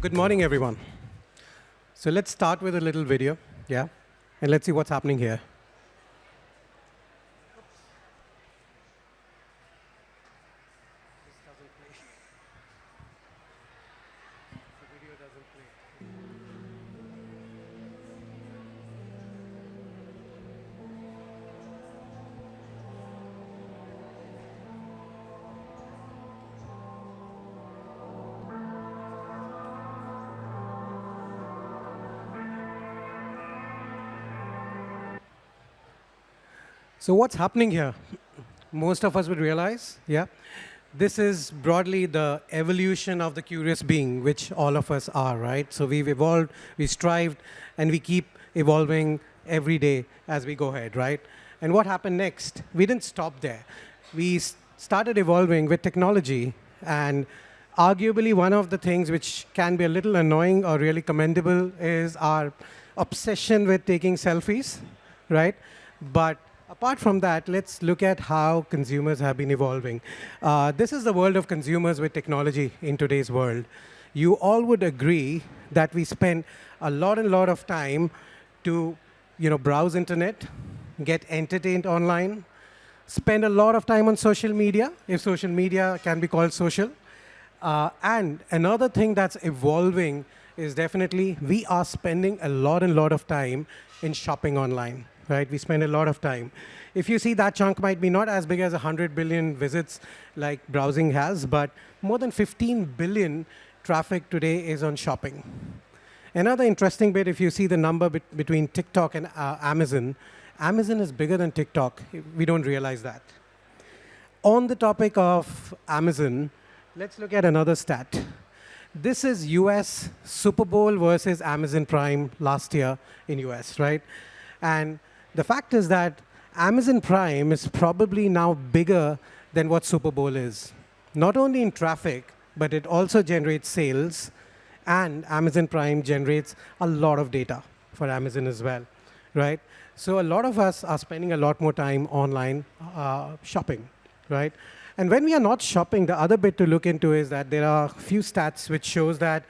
Good morning, everyone. So let's start with a little video, yeah? And let's see what's happening here. So what's happening here? Most of us would realize, yeah? This is broadly the evolution of the curious being, which all of us are, right? So we've evolved, we strived, and we keep evolving every day as we go ahead, right? And what happened next? We didn't stop there. We started evolving with technology, and arguably one of the things which can be a little annoying or really commendable is our obsession with taking selfies, right? But apart from that, let's look at how consumers have been evolving. This is the world of consumers with technology in today's world. You all would agree that we spend a lot of time to browse internet, get entertained online, spend a lot of time on social media, if social media can be called social. And another thing that's evolving is definitely we are spending a lot of time in shopping online. Right? We spend a lot of time. If you see, that chunk might be not as big as 100 billion visits like browsing has, but more than 15 billion traffic today is on shopping. Another interesting bit, if you see the number between TikTok and Amazon, Amazon is bigger than TikTok. We don't realize that. On the topic of Amazon, let's look at another stat. This is US Super Bowl versus Amazon Prime last year in US, right? And the fact is that Amazon Prime is probably now bigger than what Super Bowl is. Not only in traffic, but it also generates sales, and Amazon Prime generates a lot of data for Amazon as well, right? So a lot of us are spending a lot more time online shopping, right? And when we are not shopping, the other bit to look into is that there are a few stats which shows that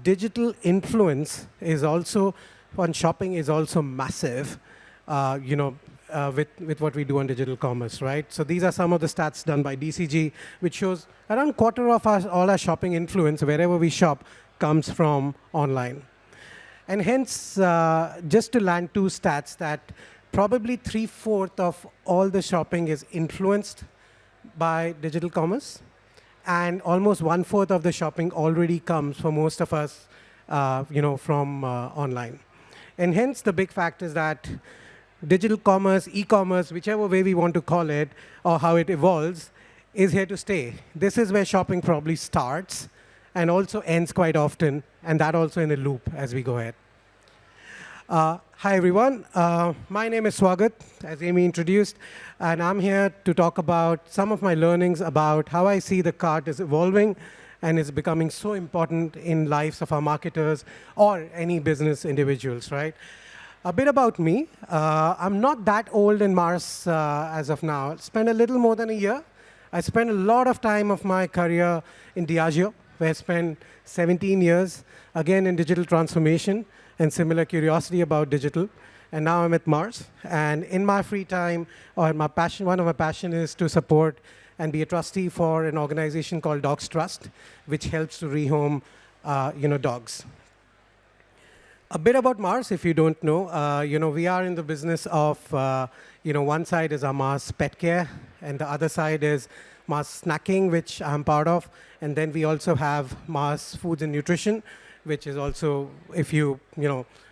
digital influence is also on shopping is also massive, with what we do on digital commerce, right? So these are some of the stats done by DCG, which shows around a quarter of all our shopping influence, wherever we shop, comes from online. And hence, just to land two stats, that probably 3/4 of all the shopping is influenced by digital commerce, and almost 1/4 of the shopping already comes for most of us, from online. And hence, the big fact is that digital commerce, e-commerce, whichever way we want to call it, or how it evolves, is here to stay. This is where shopping probably starts and also ends quite often, and that also in a loop as we go ahead. Hi, everyone. My name is Swagat, as Amy introduced, and I'm here to talk about some of my learnings about how I see the cart is evolving and is becoming so important in lives of our marketers or any business individuals, right? A bit about me. I'm not that old in Mars as of now. I spent a little more than a year. I spent a lot of time of my career in Diageo, where I spent 17 years, again in digital transformation and similar curiosity about digital. And now I'm at Mars. And in my free time, or my passion, one of my passion is to support and be a trustee for an organization called Dogs Trust, which helps to rehome, dogs. A bit about Mars, if you don't know, we are in the business of, one side is our Mars Pet Care, and the other side is Mars Snacking, which I'm part of, and then we also have Mars Foods and Nutrition, which is also, if you,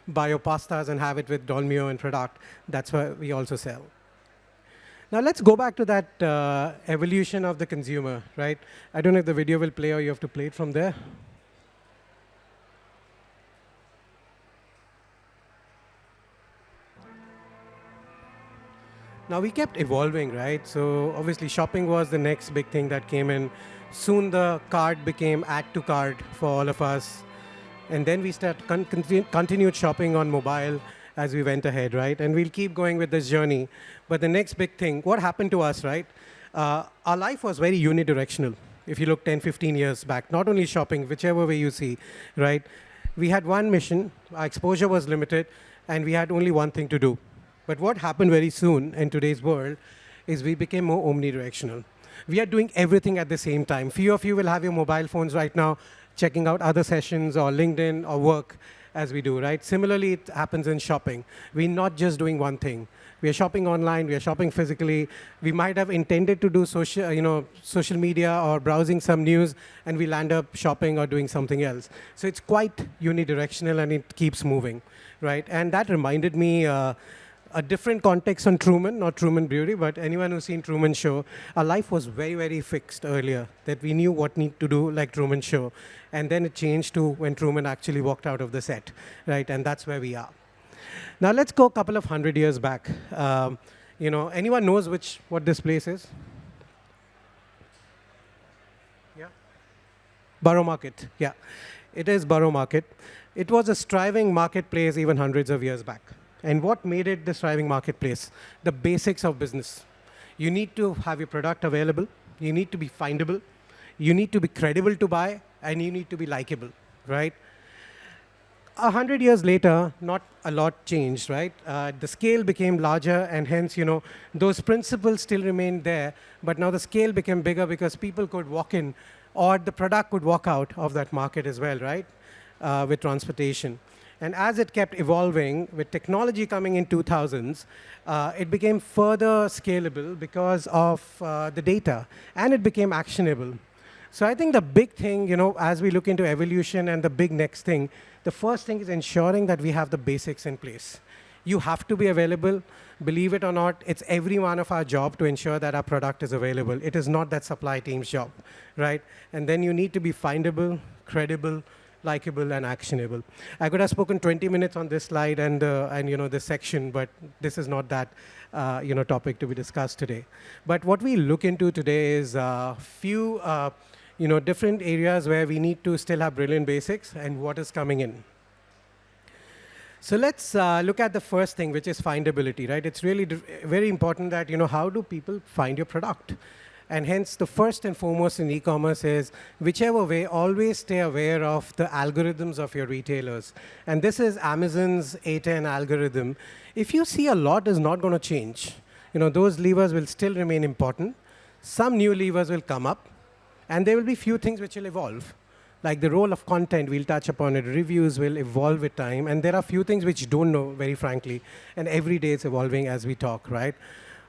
buy your pastas and have it with Dolmio and product, that's what we also sell. Now let's go back to that evolution of the consumer, right? I don't know if the video will play or you have to play it from there. Now we kept evolving, right? So obviously shopping was the next big thing that came in. Soon the cart became add to cart for all of us. And then we continued shopping on mobile as we went ahead, right? And we'll keep going with this journey. But the next big thing, what happened to us, right? Our life was very unidirectional. if you look 10, 15 years back, not only shopping, whichever way you see, right? We had one mission, our exposure was limited, and we had only one thing to do. But what happened very soon in today's world is we became more omnidirectional. We are doing everything at the same time. Few of you will have your mobile phones right now, checking out other sessions or LinkedIn or work as we do, right? Similarly, it happens in shopping. We're not just doing one thing. We are shopping online, we are shopping physically. We might have intended to do social media or browsing some news, and we'll end up shopping or doing something else. So it's quite unidirectional, and it keeps moving, right? And that reminded me a different context on Truman, not Truman Brewery, but anyone who's seen Truman Show, our life was very, very fixed earlier, that we knew what need to do like Truman Show. And then it changed to when Truman actually walked out of the set, right? And that's where we are. Now let's go a couple of 100 years back. Anyone knows what this place is? Yeah? Borough Market, yeah. It is Borough Market. It was a thriving marketplace even hundreds of years back. And what made it the thriving marketplace? The basics of business. You need to have your product available. You need to be findable. You need to be credible to buy. And you need to be likable, right? 100 years later, not a lot changed, right? The scale became larger, and hence, those principles still remained there. But now the scale became bigger because people could walk in, or the product could walk out of that market as well, right? With transportation. And as it kept evolving, with technology coming in 2000s, it became further scalable because of the data, and it became actionable. So I think the big thing, as we look into evolution and the big next thing, the first thing is ensuring that we have the basics in place. You have to be available. Believe it or not, it's every one of our job to ensure that our product is available. It is not that supply team's job, right? And then you need to be findable, credible, likable, and actionable. I could have spoken 20 minutes on this slide and this section, but this is not that topic to be discussed today. But what we look into today is a few different areas where we need to still have brilliant basics and what is coming in. So let's look at the first thing, which is findability, right? It's really very important that, how do people find your product? And hence, the first and foremost in e-commerce is, whichever way, always stay aware of the algorithms of your retailers. And this is Amazon's A10 algorithm. If you see a lot is not going to change, those levers will still remain important. Some new levers will come up, and there will be few things which will evolve. Like the role of content, we'll touch upon it. Reviews will evolve with time. And there are few things which don't know, very frankly. And every day it's evolving as we talk, right?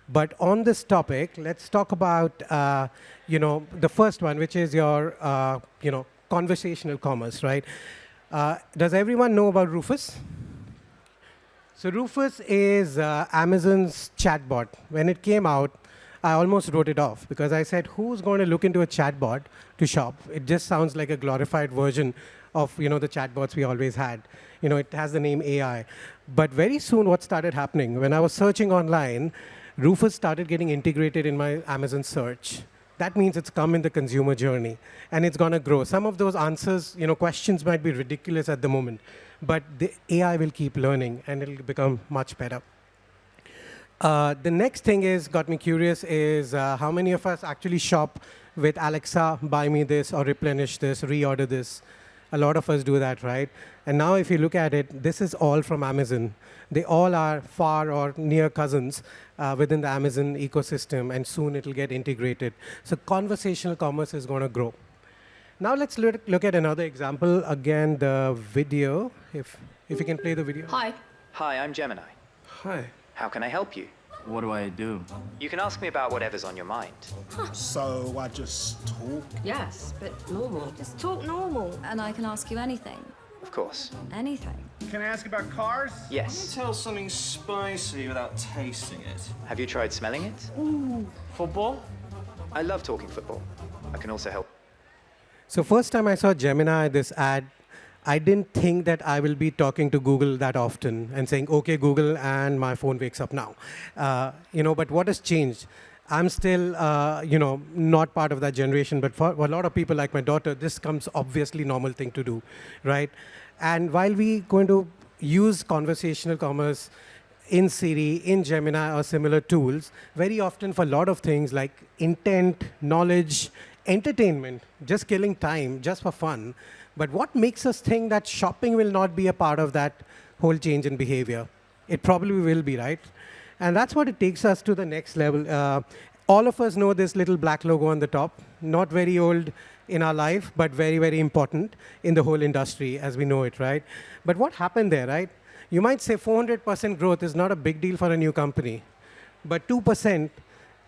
But on this topic, let's talk about the first one, which is your conversational commerce, right? Does everyone know about Rufus? So Rufus is Amazon's chatbot. When it came out, I almost wrote it off because I said, who's going to look into a chatbot to shop? It just sounds like a glorified version of the chatbots we always had. It has the name AI. But very soon, what started happening, when I was searching online, Rufus started getting integrated in my Amazon search. That means it's come in the consumer journey, and it's going to grow. Some of those answers, questions might be ridiculous at the moment, but the AI will keep learning, and it'll become much better. The next thing got me curious is how many of us actually shop with Alexa, buy me this, or replenish this, reorder this. A lot of us do that, right? And now if you look at it, this is all from Amazon. They all are far or near cousins within the Amazon ecosystem, and soon it'll get integrated. So conversational commerce is going to grow. Now let's look at another example. Again, the video, if you can play the video. Hi. Hi, I'm Gemini. Hi. How can I help you? What do I do? You can ask me about whatever's on your mind. So I just talk? Yes, but normal. Just talk normal, and I can ask you anything. Of course. Anything. Can I ask about cars? Yes. Tell something spicy without tasting it. Have you tried smelling it? Football? I love talking football. I can also help. So first time I saw Gemini, this ad, I didn't think that I will be talking to Google that often and saying, OK, Google, and my phone wakes up now. But what has changed? I'm still, not part of that generation, but for a lot of people like my daughter, this comes obviously normal thing to do, right? And while we're going to use conversational commerce in Siri, in Gemini, or similar tools, very often for a lot of things like intent, knowledge, entertainment, just killing time, just for fun. But what makes us think that shopping will not be a part of that whole change in behavior? It probably will be, right? And that's what it takes us to the next level. All of us know this little black logo on the top. Not very old in our life, but very, very important in the whole industry as we know it, right? But what happened there, right? You might say 400% growth is not a big deal for a new company, but 2%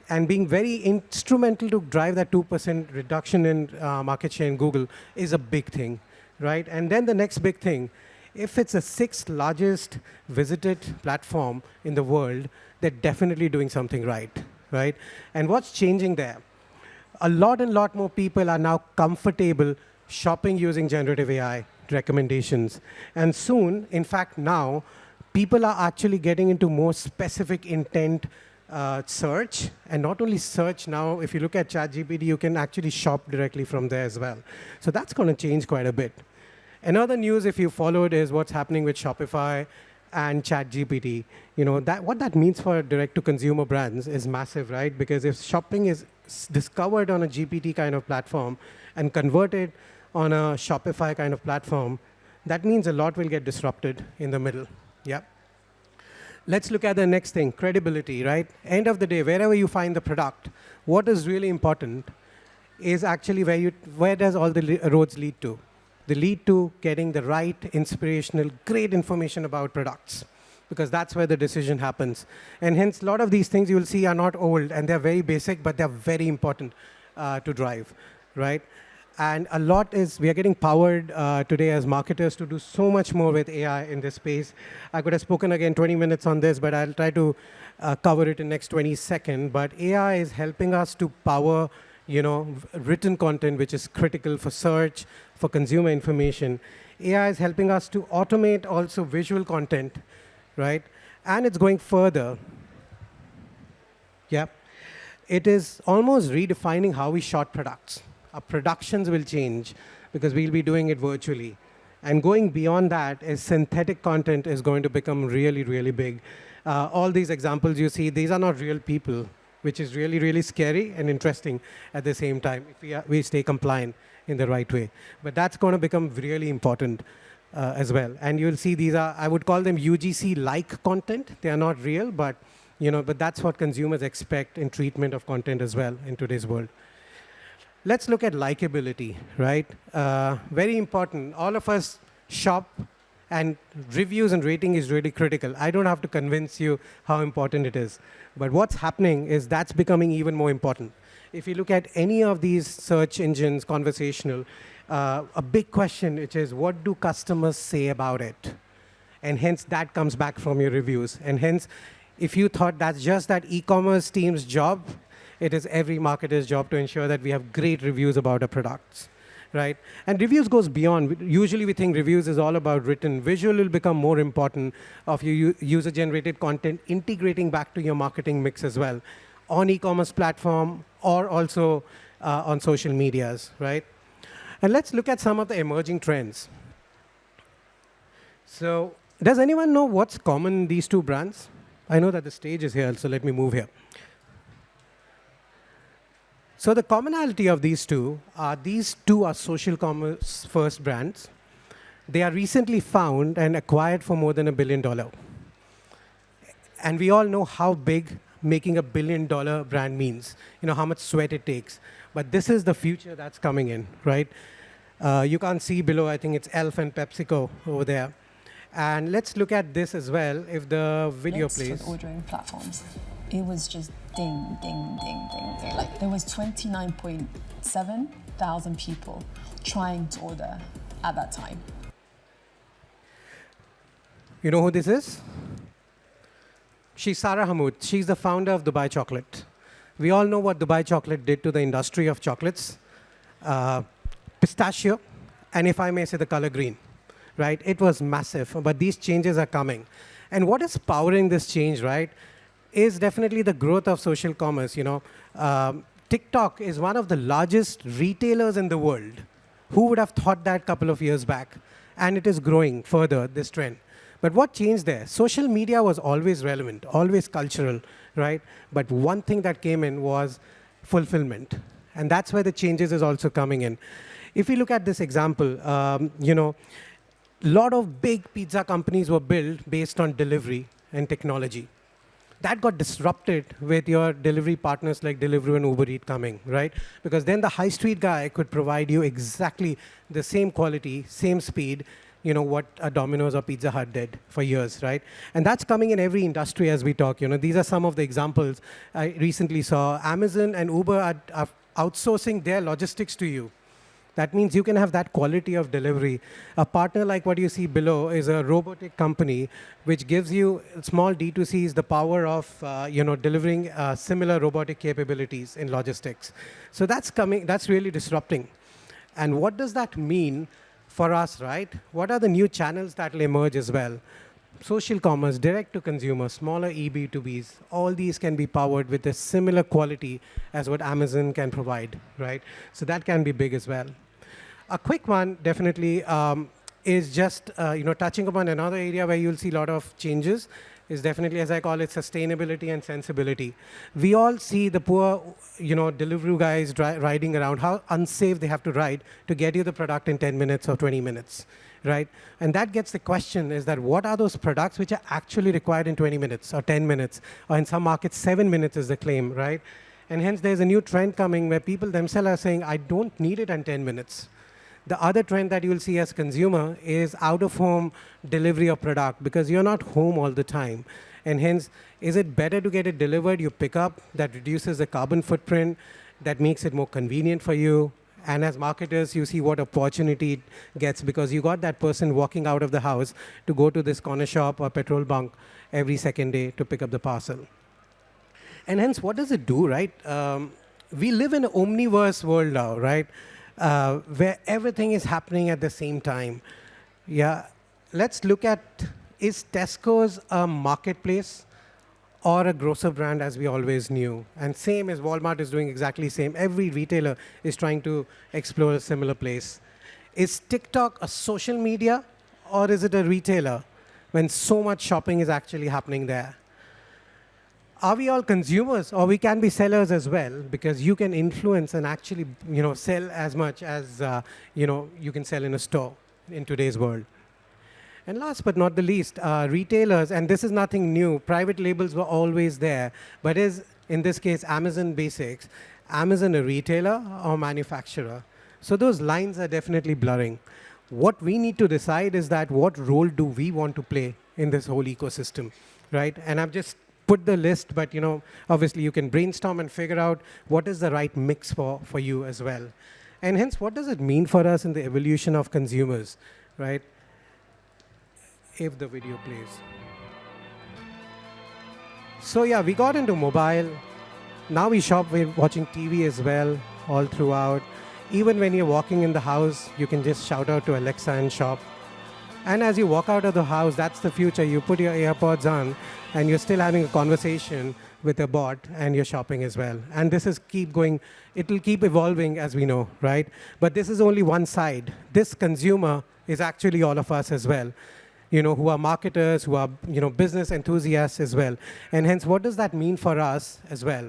and being very instrumental to drive that 2% reduction in market share in Google is a big thing, right? And then the next big thing, if it's the sixth largest visited platform in the world, they're definitely doing something right, right? And what's changing there? A lot more people are now comfortable shopping using generative AI recommendations. And soon, in fact now, people are actually getting into more specific intent search. And not only search now, if you look at ChatGPT, you can actually shop directly from there as well. So that's going to change quite a bit. Another news, if you followed, is what's happening with Shopify and ChatGPT. You know, what that means for direct-to-consumer brands is massive, right? Because if shopping is discovered on a GPT kind of platform and converted on a Shopify kind of platform, that means a lot will get disrupted in the middle. Yeah. Let's look at the next thing, credibility, right? End of the day, wherever you find the product, what is really important is actually where does all the roads lead to? They lead to getting the right, inspirational, great information about products, because that's where the decision happens. And hence, a lot of these things you will see are not old, and they're very basic, but they're very important to drive, right? And a lot is, we are getting powered today as marketers to do so much more with AI in this space. I could have spoken again 20 minutes on this, but I'll try to cover it in next 20 seconds. But AI is helping us to power, you know, written content, which is critical for search, for consumer information. AI is helping us to automate also visual content, right? And it's going further. Yeah. It is almost redefining how we shot products. Our productions will change because we'll be doing it virtually. And going beyond that is synthetic content is going to become really, really big. All these examples you see, these are not real people, which is really, really scary and interesting at the same time if we stay compliant in the right way. But that's going to become really important as well. And you'll see these are, I would call them UGC-like content. They are not real, but, you know, but that's what consumers expect in treatment of content as well in today's world. Let's look at likability, right? Very important. All of us shop, and reviews and rating is really critical. I don't have to convince you how important it is. But what's happening is that's becoming even more important. If you look at any of these search engines, conversational, a big question, which is what do customers say about it? And hence, that comes back from your reviews. And hence, if you thought that's just that e-commerce team's job, it is every marketer's job to ensure that we have great reviews about our products, right? And reviews goes beyond. Usually we think reviews is all about written. Visual will become more important of your user-generated content integrating back to your marketing mix as well on e-commerce platform or also on social medias, right? And let's look at some of the emerging trends. So does anyone know what's common in these two brands? I know that the stage is here, so let me move here. So the commonality of these two are social commerce first brands. They are recently found and acquired for more than $1 billion. And we all know how big making $1 billion brand means, you know, how much sweat it takes. But this is the future that's coming in, right? You can't see below, I think it's Elf and PepsiCo over there. And let's look at this as well, if the video plays. With ordering platforms. It was just ding, ding, ding, ding, ding. Like there was 29.7 thousand people trying to order at that time. You know who this is? She's Sarah Hamoud. She's the founder of Dubai Chocolate. We all know what Dubai Chocolate did to the industry of chocolates. Pistachio, and if I may say the color green, right? It was massive, but these changes are coming. And what is powering this change, right, is definitely the growth of social commerce. You know, TikTok is one of the largest retailers in the world. Who would have thought that a couple of years back? And it is growing further, this trend. But what changed there? Social media was always relevant, always cultural, right? But one thing that came in was fulfillment. And that's where the changes is also coming in. If we look at this example, a lot of big pizza companies were built based on delivery and technology. That got disrupted with your delivery partners like Deliveroo and Uber Eats coming, right? Because then the high street guy could provide you exactly the same quality, same speed, what a Domino's or Pizza Hut did for years, right? And that's coming in every industry as we talk. These are some of the examples I recently saw. Amazon and Uber are outsourcing their logistics to you. That means you can have that quality of delivery. A partner like what you see below is a robotic company which gives you small D2Cs the power of delivering similar robotic capabilities in logistics. So that's coming. That's really disrupting. And what does that mean for us, right? What are the new channels that will emerge as well? Social commerce, direct to consumer, smaller EB2Bs, all these can be powered with a similar quality as what Amazon can provide, right? So that can be big as well. A quick one, definitely, is just touching upon another area where you'll see a lot of changes is definitely, as I call it, sustainability and sensibility. We all see the poor, Deliveroo guys riding around, how unsafe they have to ride to get you the product in 10 minutes or 20 minutes, right? And that gets the question is that what are those products which are actually required in 20 minutes or 10 minutes, or in some markets, 7 minutes is the claim, right? And hence, there's a new trend coming where people themselves are saying, I don't need it in 10 minutes. The other trend that you'll see as consumer is out-of-home delivery of product because you're not home all the time. And hence, is it better to get it delivered, you pick up, that reduces the carbon footprint, that makes it more convenient for you. And as marketers, you see what opportunity it gets because you got that person walking out of the house to go to this corner shop or petrol bunk every second day to pick up the parcel. And hence, what does it do, right? We live in an Omniverse world now, right? Where everything is happening at the same time. Yeah, let's look at, is Tesco's a marketplace or a grocer brand as we always knew? And same as Walmart is doing exactly same. Every retailer is trying to explore a similar place. Is TikTok a social media or is it a retailer when so much shopping is actually happening there? Are we all consumers or we can be sellers as well because you can influence and actually sell as much as you can sell in a store in today's world. And last but not the least, retailers, and this is nothing new, private labels were always there, but is in this case Amazon Basics, Amazon a retailer or manufacturer? So those lines are definitely blurring. What we need to decide is that what role do we want to play in this whole ecosystem, right? And I've just put the list, but obviously you can brainstorm and figure out what is the right mix for you as well. And hence, what does it mean for us in the evolution of consumers, right? If the video plays. So yeah, we got into mobile. Now we shop, we're watching TV as well, all throughout. Even when you're walking in the house, you can just shout out to Alexa and shop. And as you walk out of the house, that's the future. You put your AirPods on, and you're still having a conversation with a bot, and you're shopping as well. And this is keep going. It will keep evolving, as we know, right? But this is only one side. This consumer is actually all of us as well, who are marketers, who are business enthusiasts as well. And hence, what does that mean for us as well?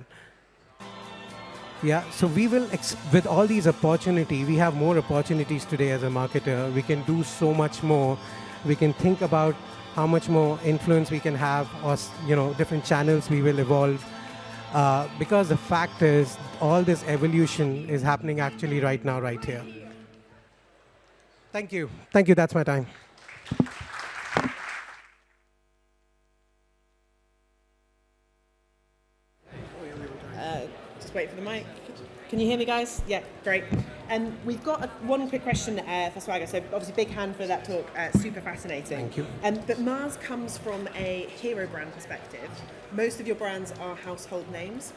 Yeah, so we will, with all these opportunities, we have more opportunities today as a marketer. We can do so much more. We can think about how much more influence we can have, or different channels we will evolve. Because the fact is, all this evolution is happening actually right now, right here. Thank you. Thank you, that's my time. Wait for the mic. Can you hear me, guys? Yeah, great. And we've got one quick question for Swagat. So obviously, big hand for that talk. Super fascinating. Thank you. But Mars comes from a hero brand perspective. Most of your brands are household names.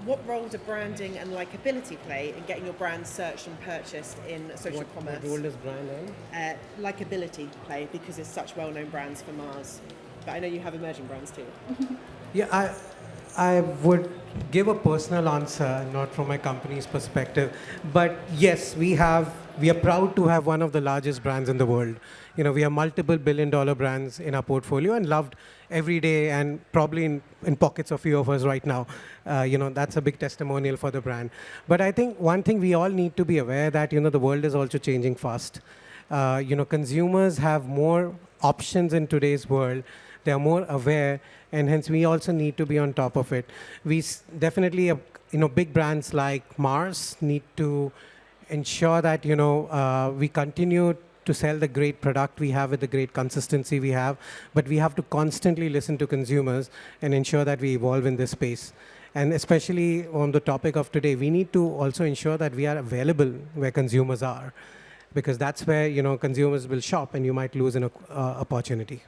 What role do branding and likability play in getting your brand searched and purchased in social commerce? What role does brand and? Likability play because it's such well-known brands for Mars. But I know you have emerging brands too. Yeah, I would give a personal answer, not from my company's perspective. But yes, we are proud to have one of the largest brands in the world. You know, we have multiple billion-dollar brands in our portfolio and loved every day, and probably in pockets of few of us right now. That's a big testimonial for the brand. But I think one thing we all need to be aware that, the world is also changing fast. Consumers have more options in today's world. They are more aware, and hence we also need to be on top of it. Definitely, big brands like Mars need to ensure that we continue to sell the great product we have with the great consistency we have, but we have to constantly listen to consumers and ensure that we evolve in this space. And especially on the topic of today, we need to also ensure that we are available where consumers are, because that's where consumers will shop, and you might lose an opportunity.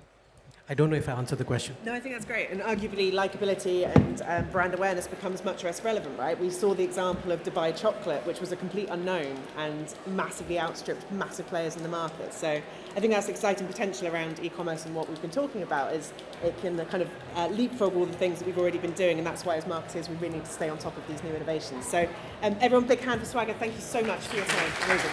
I don't know if I answered the question. No, I think that's great. And arguably, likability and brand awareness becomes much less relevant, right? We saw the example of Dubai chocolate, which was a complete unknown and massively outstripped massive players in the market. So I think that's exciting potential around e-commerce, and what we've been talking about is it can kind of leapfrog all the things that we've already been doing, and that's why as marketers we really need to stay on top of these new innovations. So everyone, big hand for Swagat. Thank you so much for your time. Amazing.